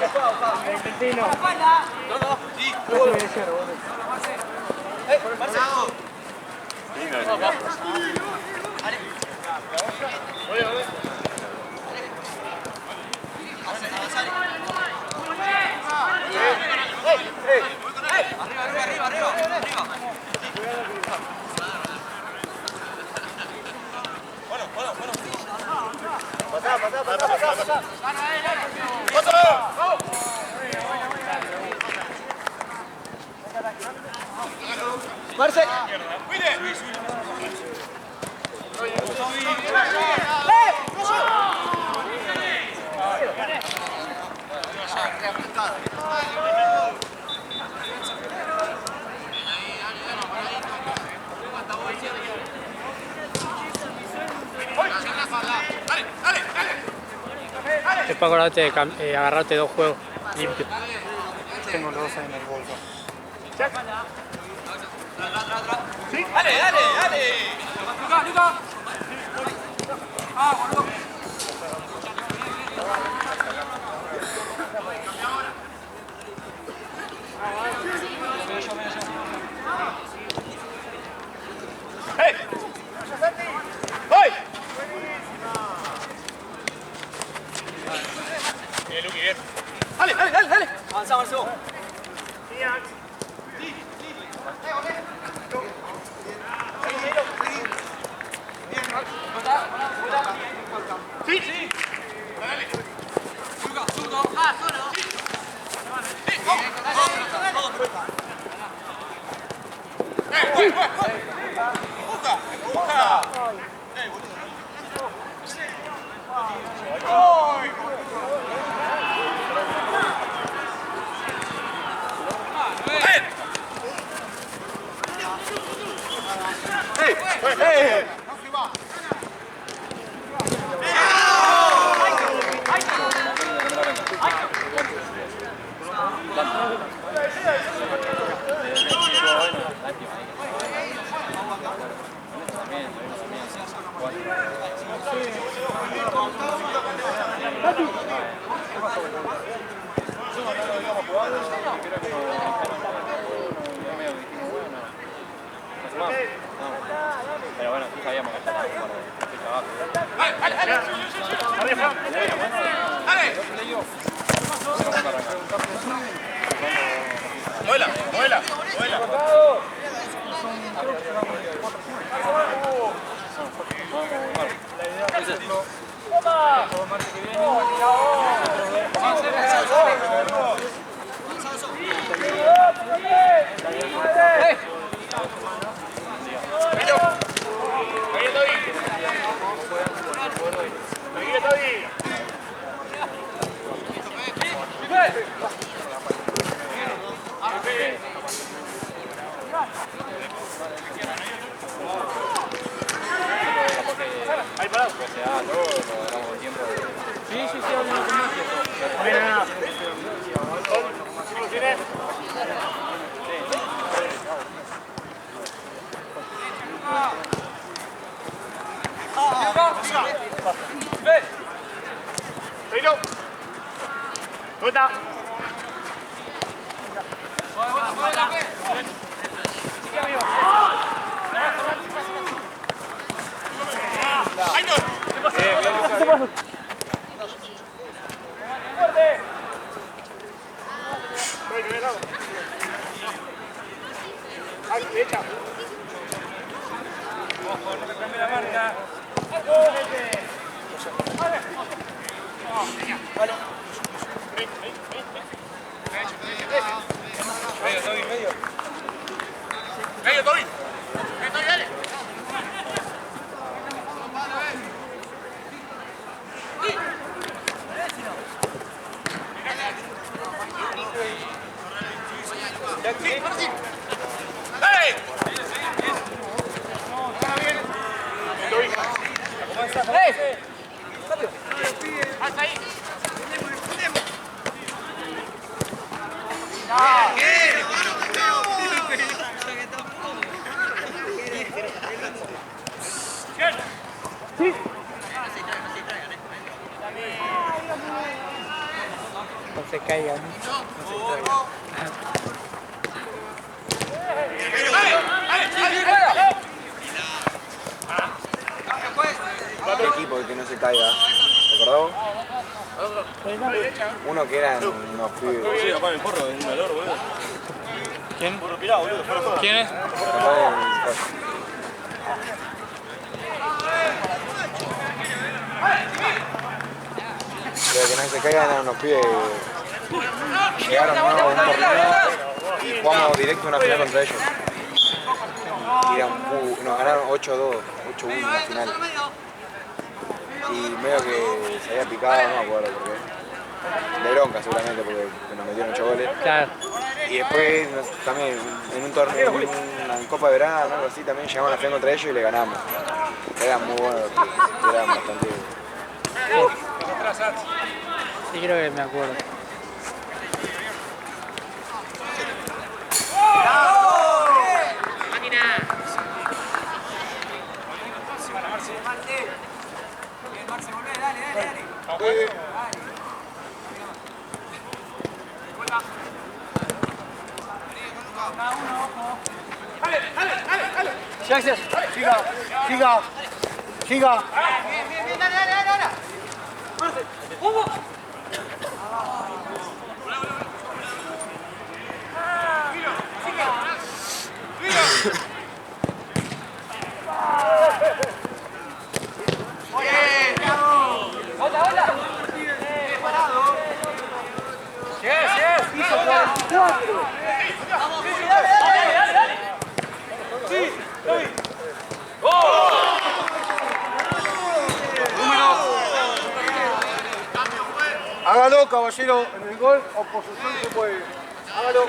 Argentino. No, sí. Marcelo. Arriba. Bueno. Pasá. Marce. Cuide. Es para acordarte de agarrarte 2 juegos limpios. Tengo los 2 en el bolso. Sí. Dale. Luca. Boludo. ¡Hey! ¡Voy! Bien, Luqui, bien. Dale. Avanza, Marcelo. Sí. Dale. Luca, zurdo. Solo. Sí. Vamos. Empuja. ¡Hey! Pero bueno, sí sabíamos que estaba Muela. Ahí parado. Sí, hablando con Mario. Mira. Pero. Ruta. ¡Ay, no! ¿Qué pasa? ¡Fuerte! ¡Ay, derecha! ¡Ojo, no te cambie la marca! ¡Vale! Medio, Toby, medio. ¡Medio, Toby! ¡Medio, dale! ¡Dale! ¡Eh! ¡Hasta ahí! No se caiga mucho. No se caiga. El equipo que no se caiga, ¿recordó? Uno que eran unos pibes. Sí, apá el porro, es un valor, boludo. ¿Quién? Porro pirado, boludo, fuera, fuera. ¿Quién es? Pero que no se caigan eran unos pibes. Llegaron a un torneo y jugamos directo una final contra ellos. Y nos ganaron 8-2, 8-1 en la final. Y medio que se había picado, no me acuerdo por qué. De bronca seguramente porque nos metieron 8 goles. Claro. Y después también en un torneo, en una Copa de Verano, algo así, también llegamos a la final contra ellos y le ganamos. Eran muy buenos, eran bastante... Sí, creo que me acuerdo. Siga. Hágalo, caballero, en el gol o posición se puede. Hágalo.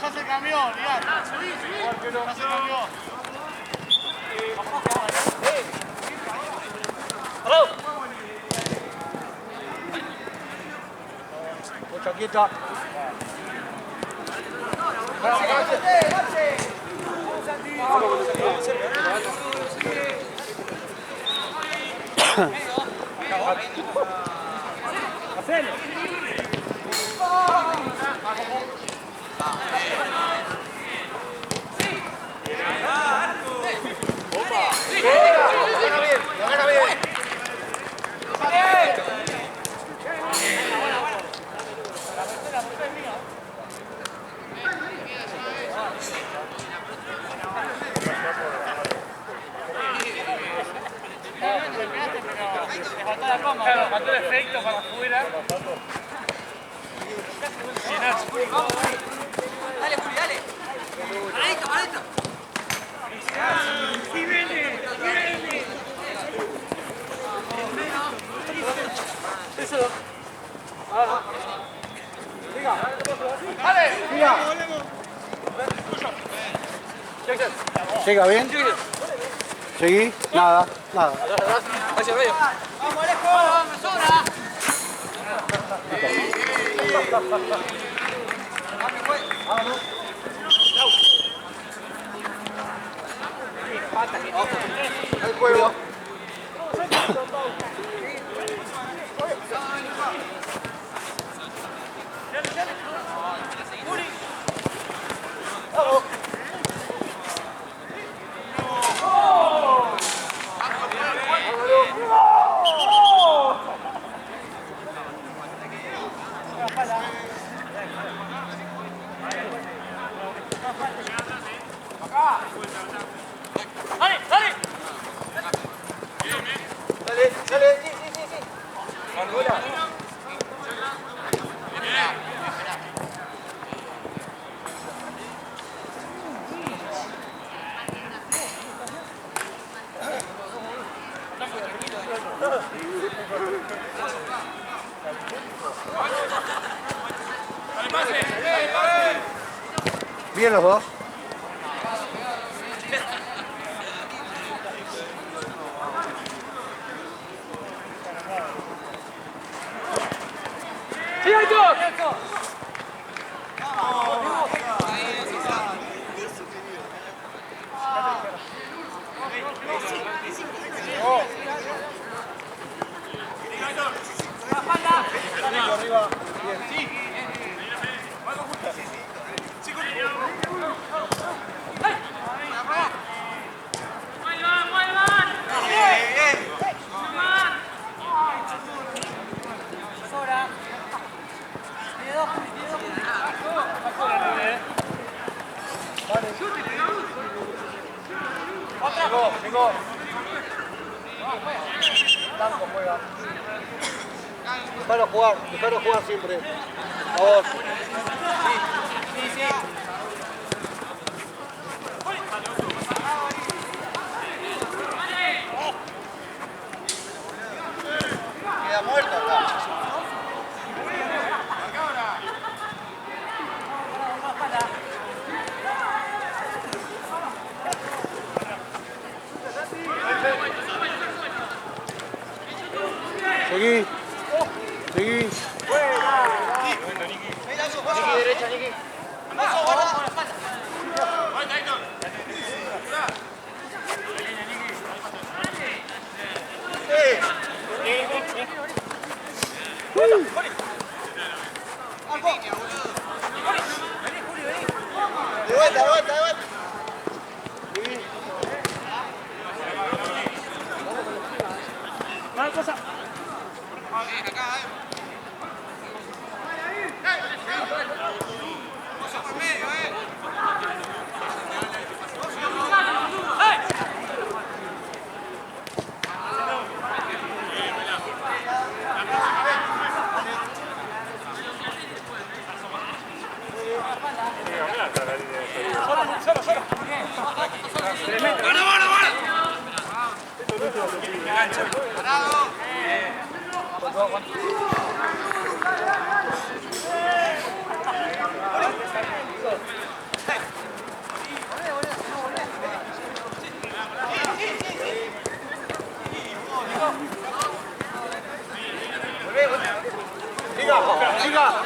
Ya se cambió, Lian. Ya se cambió. Mucha quieta. Claro, faltó el efecto para afuera. Dale, Juli, dale. Paradito, paradito. ¡Sí, viene! ¡Viene! Eso. ¡Dale! ¡Siga! ¿Siga bien? ¿Seguí? Nada, nada. Hacia medio. Vamos, Alejo. Vamos, sobra. El juego. Dale, dale. Bien los dos. ¡Sí, Aitor! Llegó. Blanco juega. Dejarlo jugar siempre. Por favor. Queda muerto acá. Seguí. Seguí. Niki derecha, Niki. De vuelta, de vuelta, de vuelta. Una cosa. Siga.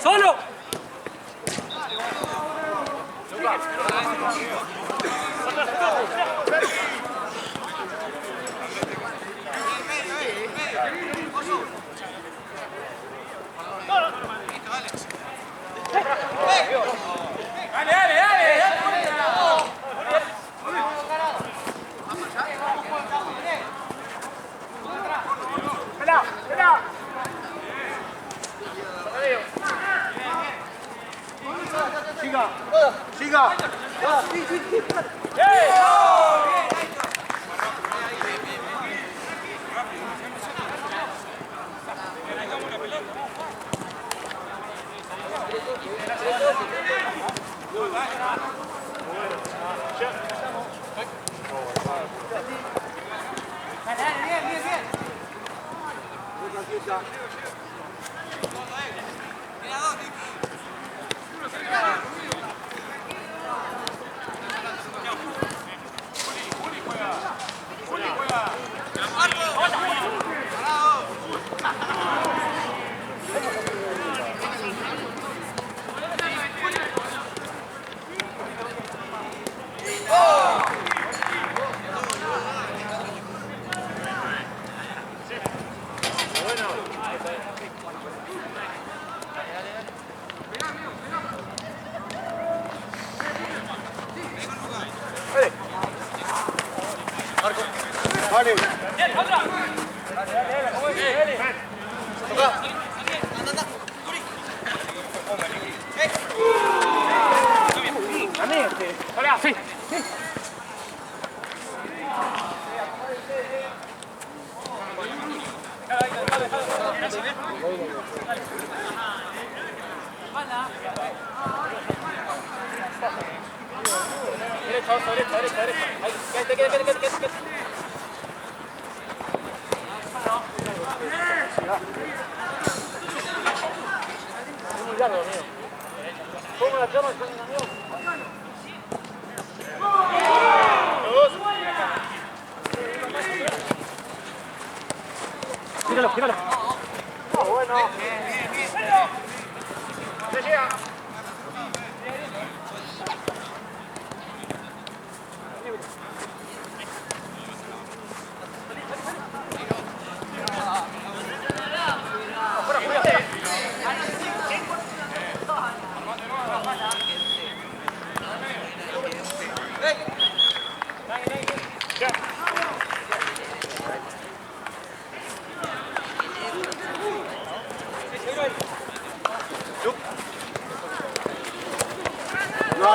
¡Solo! Siga. Vale. Toca. Sí. Gíralo, gíralo.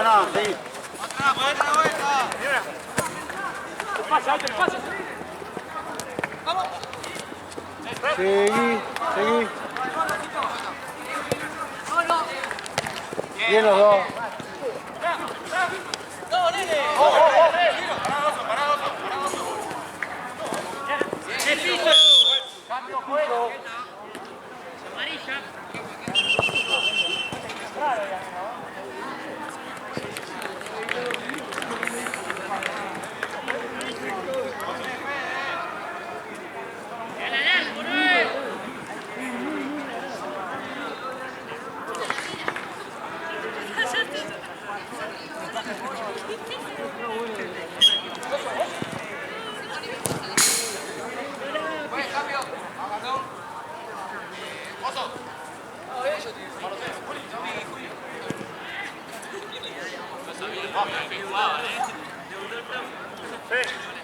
No, sí. Seguí. Bien los dos.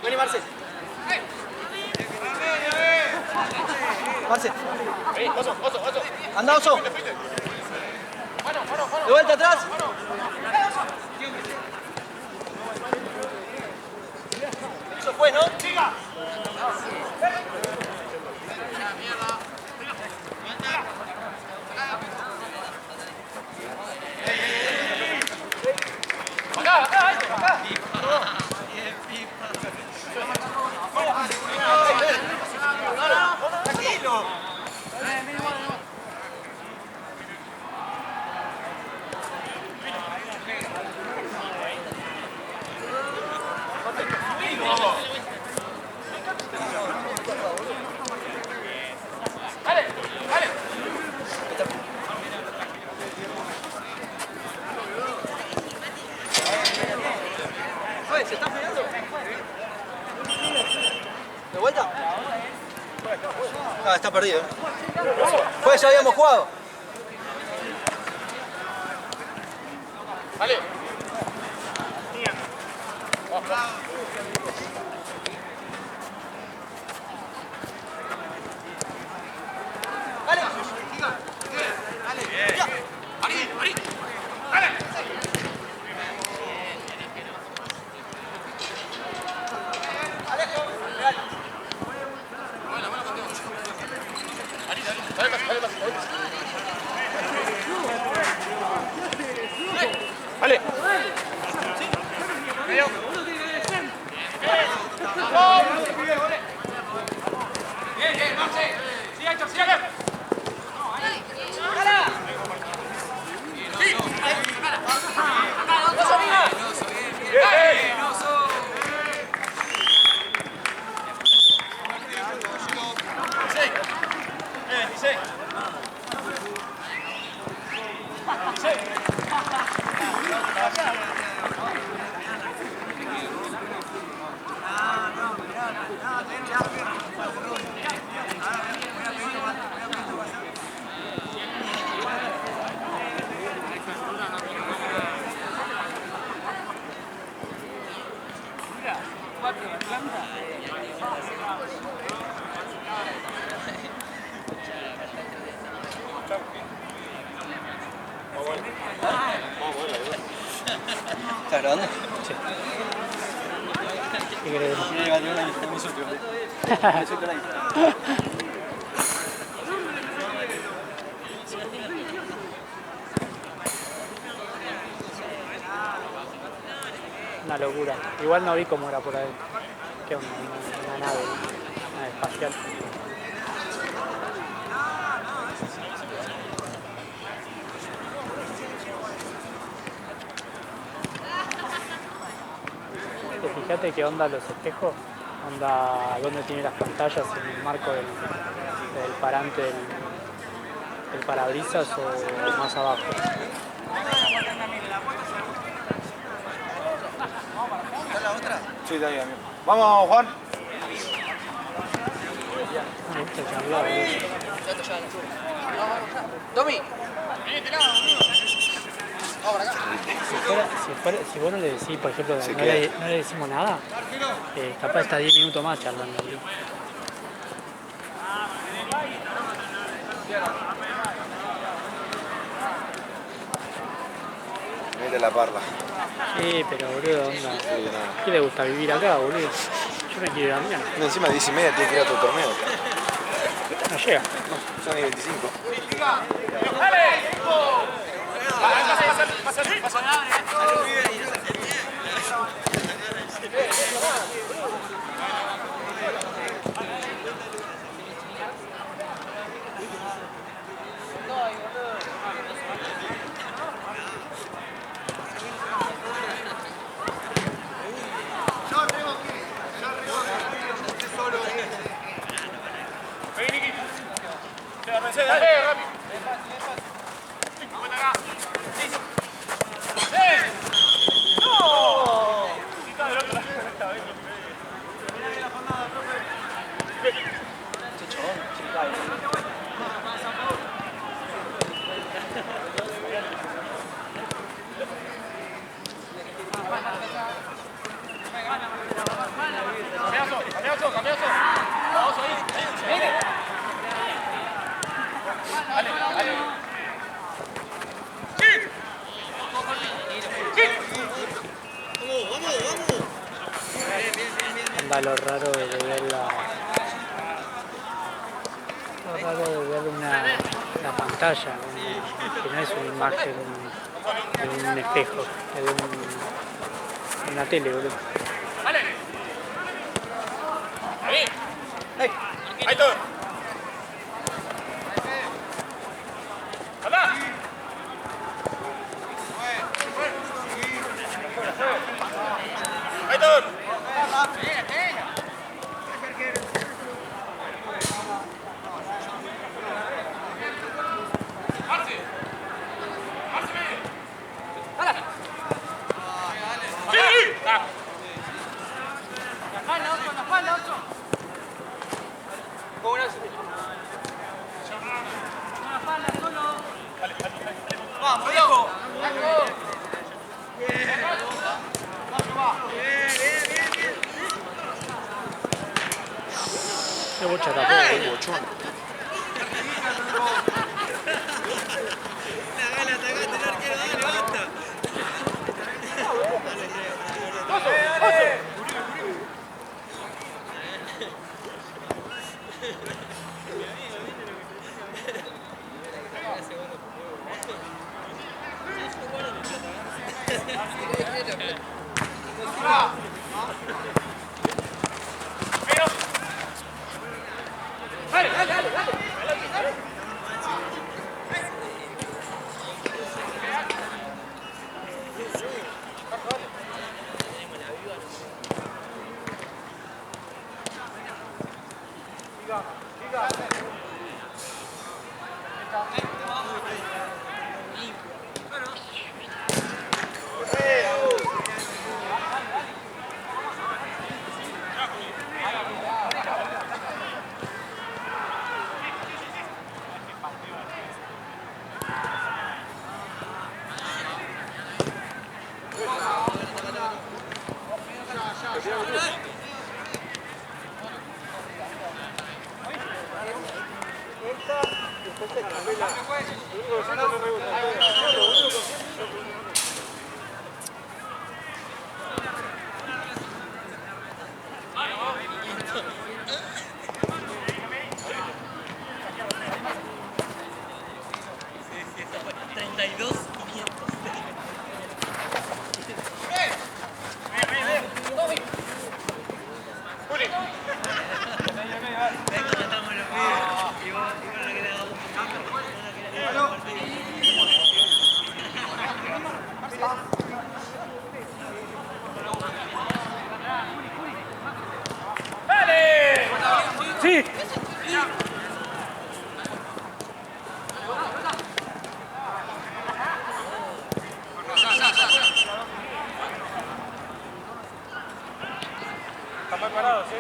Vení, Marce. Marce. Anda, Oso. De vuelta atrás. Eso fue, ¿no? Siga. ¿Se está pegando? ¿De vuelta? Ah, está perdido. Pues ya habíamos jugado. Dale. Dale. Dale. Bien, Marce. Sigue, Héctor, sigue. Vamos a ver la ¿Estás grabando? Sí. ¿Qué querés? Sí, va a tener una lista, me insulto. Me insulto la lista. Una locura. Igual no vi cómo era por ahí. Que una nave espacial. Fíjate qué onda los espejos, onda dónde tiene las pantallas en el marco del parante del parabrisas o más abajo. ¿Está la otra? Sí, está bien, amigo. Vamos, Juan. Me gusta que hablaba, ¡Tommy! Si vos no le decís, por ejemplo, Se no queda. le decimos nada, capaz está 10 minutos más charlando. Mete la parla. Sí, pero boludo, onda. Sí, nada. ¿Qué le gusta vivir acá, boludo? Yo me quiero ir a mañana. No, encima 10:30 tiene que ir a tu torneo. No llega. No, son ni 25. Onda lo raro de ver una pantalla, que no es una imagen de un espejo, es de una tele, boludo. Ahí todo. ¡Anda! Ahí todo. ¡Vamos, viejo! Qué bocha tapó, boludo. Bochón. ¡Sí! Están preparados, ¿sí?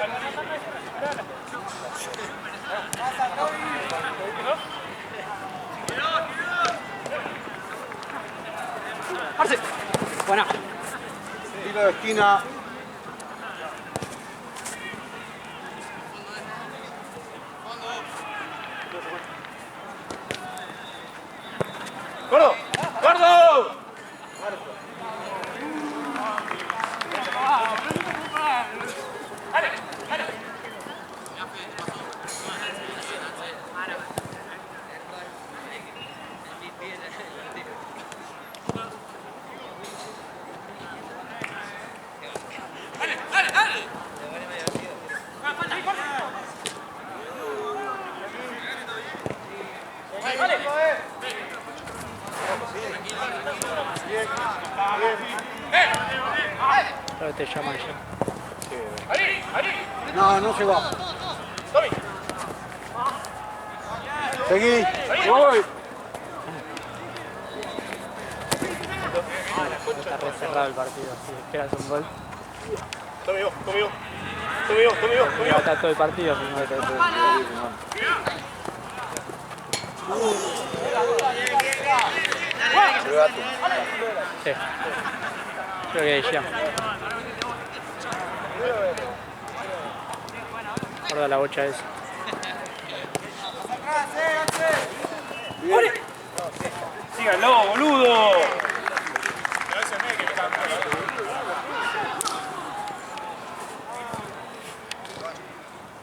Marce. Buena. Tiro de esquina. ¡Gordo! ¡Gordo! Pero te llaman ya. No, no se va. Seguí. Voy. Está re cerrado el partido. Si esperas un gol, Conmigo. va a estar todo el partido. Primero que todo. Sí. Creo que ya. Guarda la bocha esa. ¡Síganlo, boludo!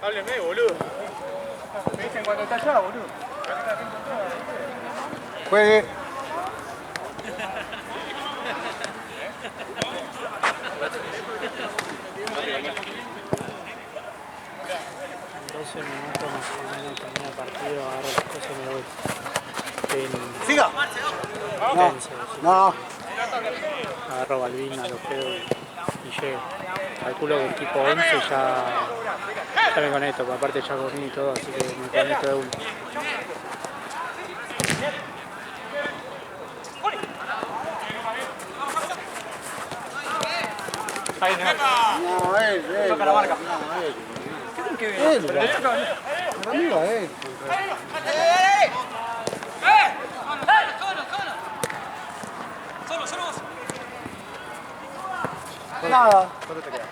Hábleme, boludo. Me dicen cuando está allá, boludo. Juegue. En 12 minutos más o menos termina el partido, agarro las cosas y me voy. Siga. No. Agarro Balbina, lo creo y llego. Calculo que tipo 11 ya me conecto, porque aparte ya comí y todo, así que me conecto de uno. No, él. Toca la marca. No, él. ¿Qué tiene que ver? Para mí va él. Nada. Solo te queda.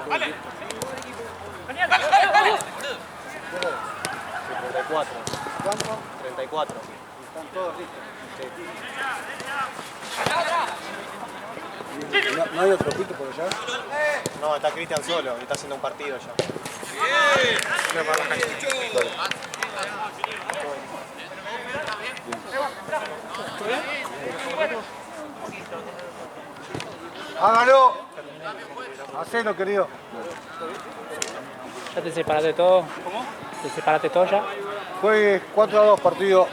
¡Vale! 34. ¿Cuánto? 34. Están todos listos. ¿No hay otro pito por allá? No, está Cristian solo y está haciendo un partido ya. Hágalo. Hacelo, querido. ¿Ya te separaste de todo? ¿Cómo? ¿Te separaste todo ya? Juegue 4-2 partido.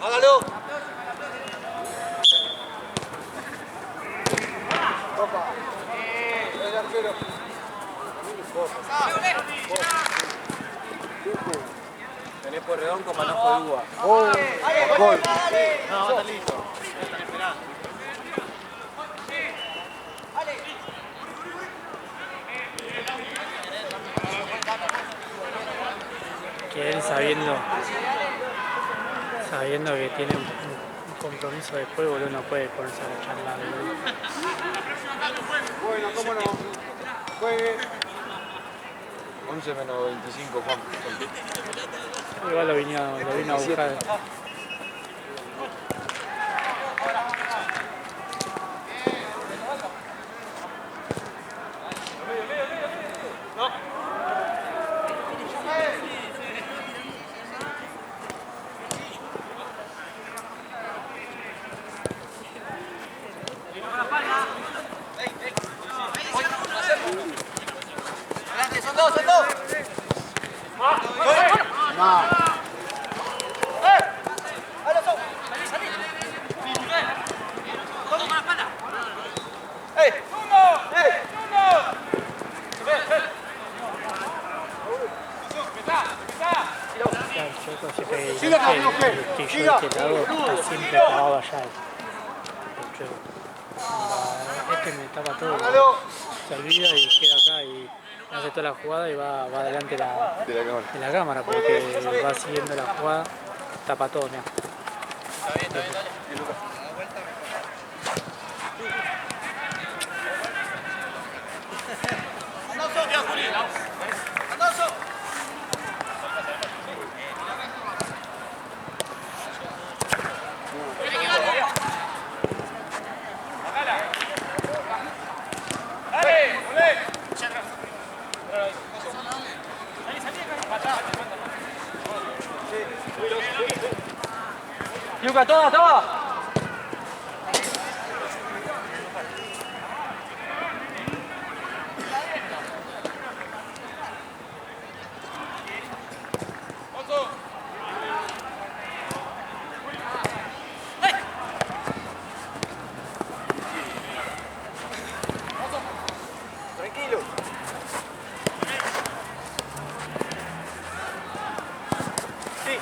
¡Hágalo! Tenés Porredón con manojo de uva. Oh, gol. No, está listo. sabiendo que tiene un compromiso de juego, uno puede ponerse a charlar. Bueno, cómo no. Juegue. 11 menos 25, Juan. Igual lo vino a buscar. Siempre acababa allá este me tapa todo, se olvida y queda acá y hace toda la jugada y va adelante de la cámara porque va siguiendo la jugada, tapa todo, mira. Yuka, toma. Tranquilo. Sí.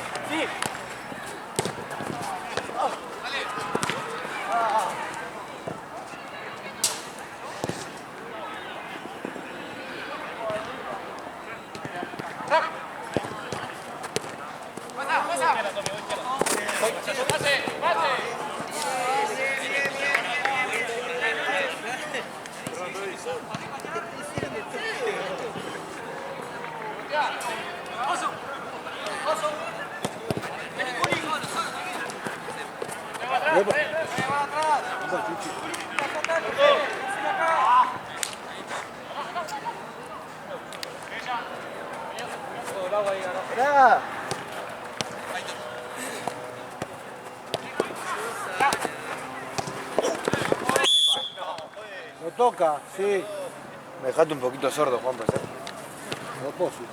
Lo toca, sí. Me dejaste un poquito sordo, Juan, ¿eh? Propósito.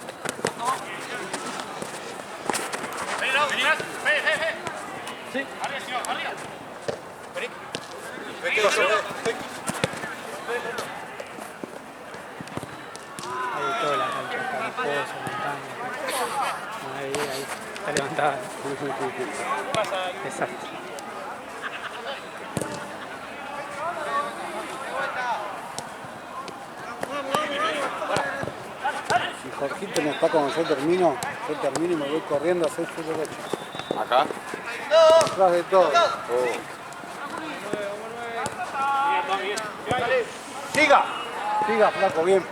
Sí. Arriba, señor, arriba. Me quedo sordo. Ahí toda la cancha está mariposa, montaña. Ahí, está levantada. Exacto. Si Jorgito no está como yo termino y me voy corriendo a hacer su derecho. ¿Acá? Atrás de todo. Siga, flaco, bien.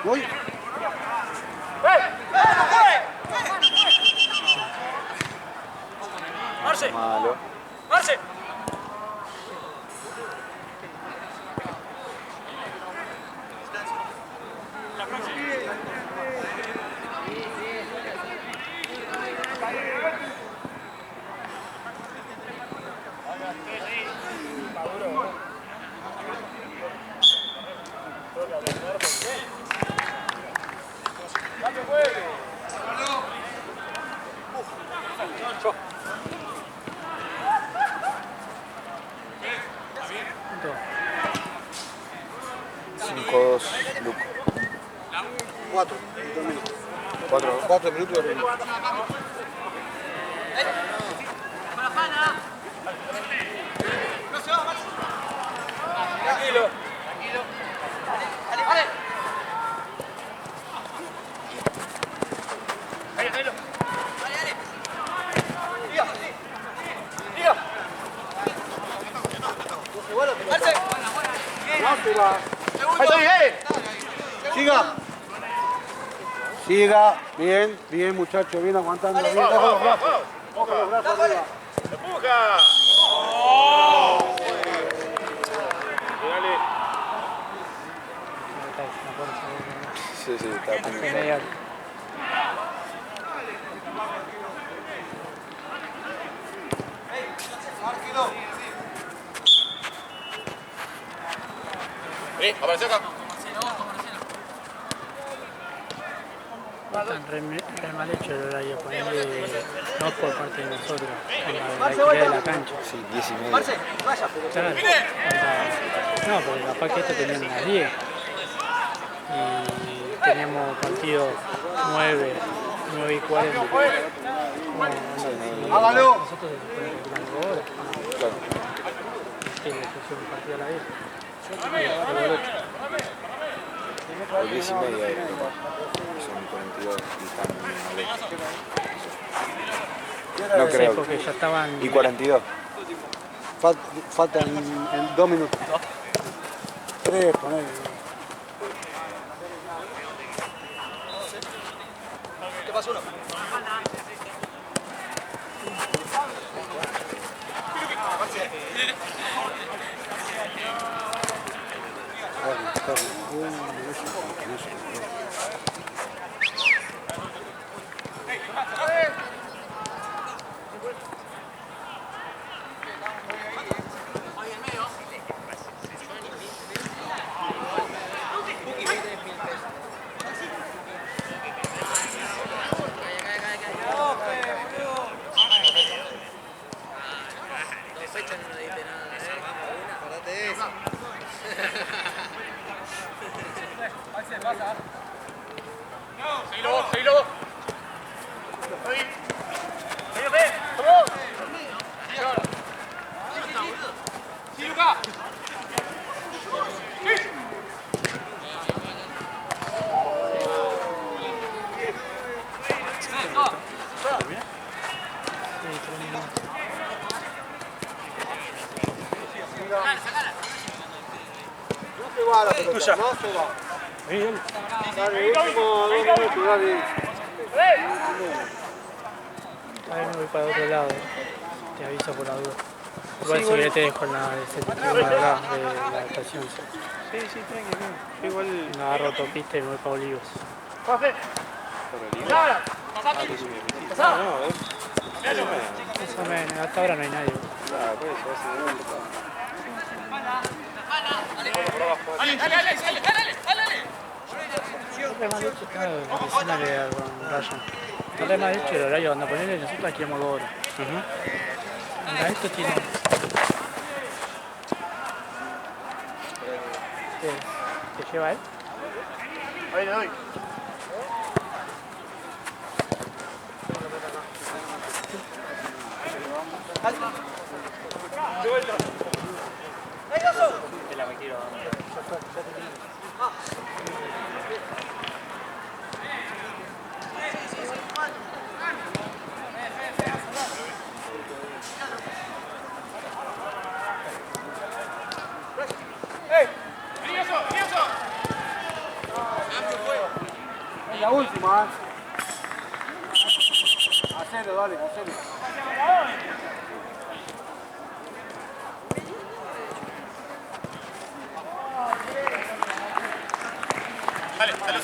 Voy. Malo. ¡Marce! Luco. 4 minutos. 4 minutos. Tranquilo. Dale. Dale. Siga. Siga. Bien, bien muchachos, bien aguantando. Bien, bajo los brazos. Bajo los brazos arriba. ¡Empuja! Dale. Sí, sí, está bien. Apareció acá. Están re mal hecho el horario, ponerle no por parte de nosotros, en la actividad de la cancha. Sí, 10:30. Claro, no, porque capaz que esto tenían las 10 y teníamos partido 9:40. Hágalo. Nosotros se supone que jugamos ahora. Claro. Que le pusieron un partido a la 10. O 10:30 son 42 y están muy mal hechos. No Sí, creo. porque ya estaban. ¿Y 42? Faltan en 2 minutos. 3, poner. ¿Qué pasó uno? Seguilo vos. Sí, Luca. No se va la pelota, no se va. Dale, último 2 minutos, dale. A ver, me voy para otro lado. Te aviso por la duda. Igual si querés te dejo en la de la estación. Sí, sí, tranquilo. Igual. Me agarro autopista y me voy para Olivos. No, Más o menos, hasta ahora no hay nadie. No re mal hecho, claro, diciéndole con Ryan. No re mal hecho el horario, anda a ponerle, nosotros aquí queremos 2 horas. Anda, esto tiene... ¿Te lleva él? Ahí le doy. De vuelta. Te la me quiero. Es la última, Hacelo, dale, hacelo. Dale, dale.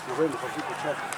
Nos vemos aquí, muchachos.